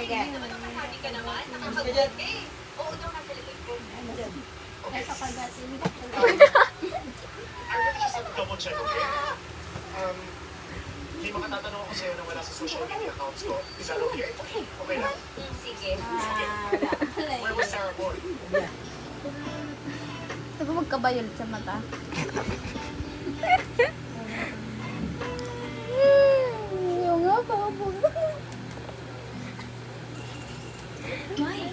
Sige. Sabi ka naman, nakakagod ka eh. Oo daw, nasa likod ko. Okay. Just double check, okay? May mga tatanong ako sa'yo na wala sa social media accounts ko. Is that okay? Okay lang? Sige. Where was Sarah born? Gusto ko magkabayol sa mata. Yung nga pa ako. May.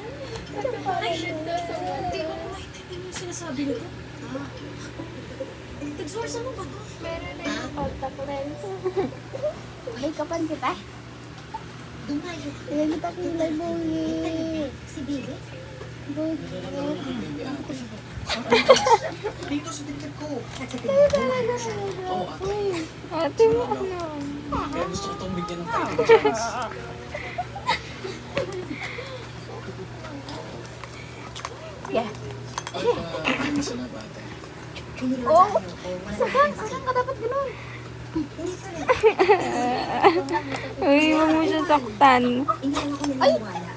Ay, shit. Hindi ko maintindihan yung sinasabi nito. Tag-source mo ba to? Meron na yung contact lens. Ay, kapan kita? Dumayo. Kaya kita kilay mo Si Bibi? Dito sa tingkad ko. Ate mo ano? Kaya gusto ko itong bigyan ng fighting chance. Yeah. Ay, isa na ba ate? Oh, sakang ka dapat ganun. Uy, huwag mo siya saktan. Hindi lang ako naniniwala.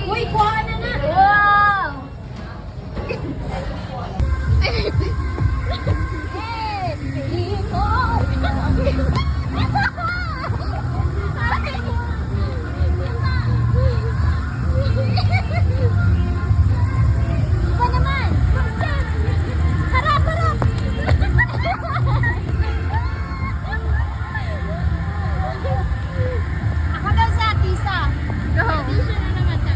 Uy, kuha na na! Wow! Iba naman! Harap, harap! Ako daw sa Tisa. Go! Tisa na naman ta.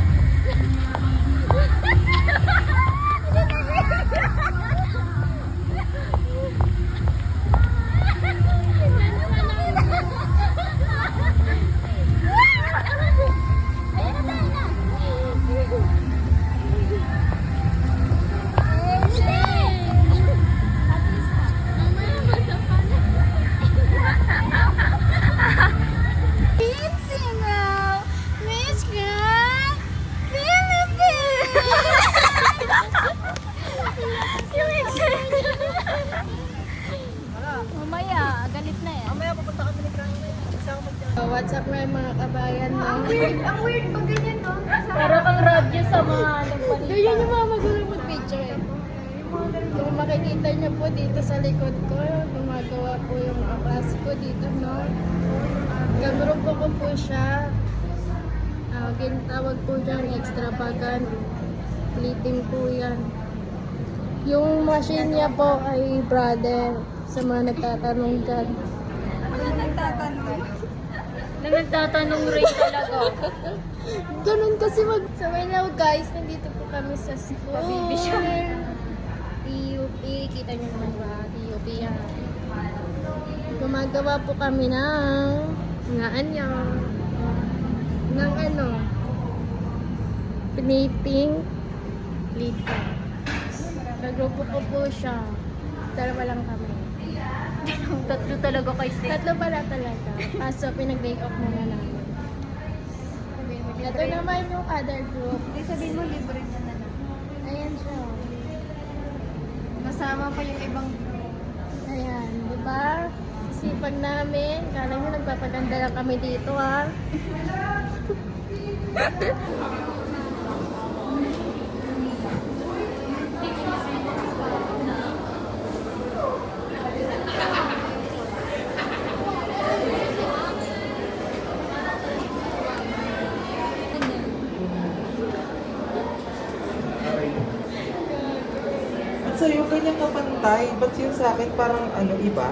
Mamaya, galit na yan. Mamaya pupunta kami ni Frank. What's up mga kabayan, no? Ang weird pag ganyan, no? Para kang radyo sa mga nagpalita. Ganyan yung mga magulang mag-picture eh. Kung makikita niyo po dito sa likod ko, gumagawa po yung mga klase ko dito, no? Gagrupo ko po siya. Gintawag po dyan, extravagant. Fleeting po yan. Yung machine niya po ay brother sa mga nagtatanong dyan. Na nagtatanong rin talaga. Ganun kasi So hello guys, nandito po kami sa school. TUP, kita nyo naman ba? TUP yan. Gumagawa po kami ng painting. Nagrupo ko po siya. Dalawa lang kami. Tatlo talaga kay Steve. Tatlo pala talaga. Kaso pinag-make up muna namin. Ito naman yung other group. Sabihin mo, libre na na. Ayan siya. Masama pa yung ibang Ayan, di ba? Sipag namin. Kala nyo nagpapaganda lang kami dito, ha? At sa'yo, ganyan ka pa Tay, ba't yung sa akin parang ano, iba?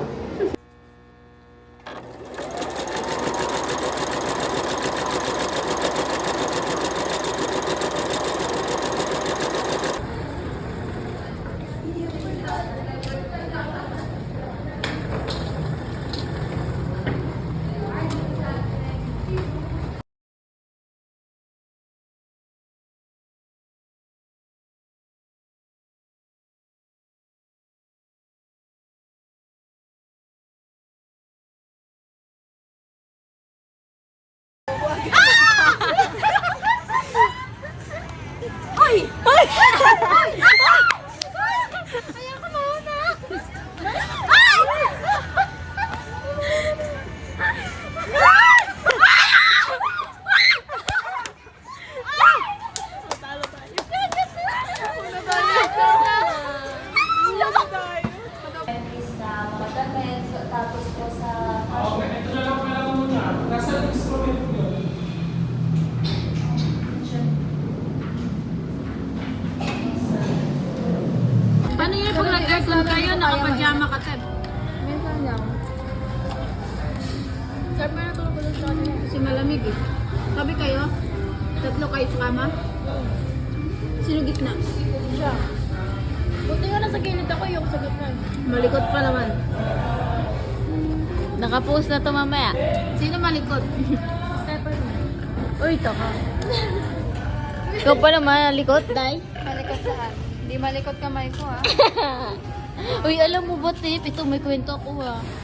Tapos po sa... Paano yun pag nag-aircon kayo, nakapajama ka, Ted? Minsan lang. Sir, may natulog ko sa akin. Kasi malamig eh. Sabi kayo, tatlo kayo sa kama? Sino gitna? Siya. Buti nga nasa gilid ako, yung sa gitna. Malikot pa naman. Nakapost na to mamaya. Sino malikot? Uy, taka. Ikaw pa naman, likot, Day. Malikot saan? Hindi malikot kamay ko, ha? Uy, alam mo ba, Tip? Ito, may kwento ako, ha.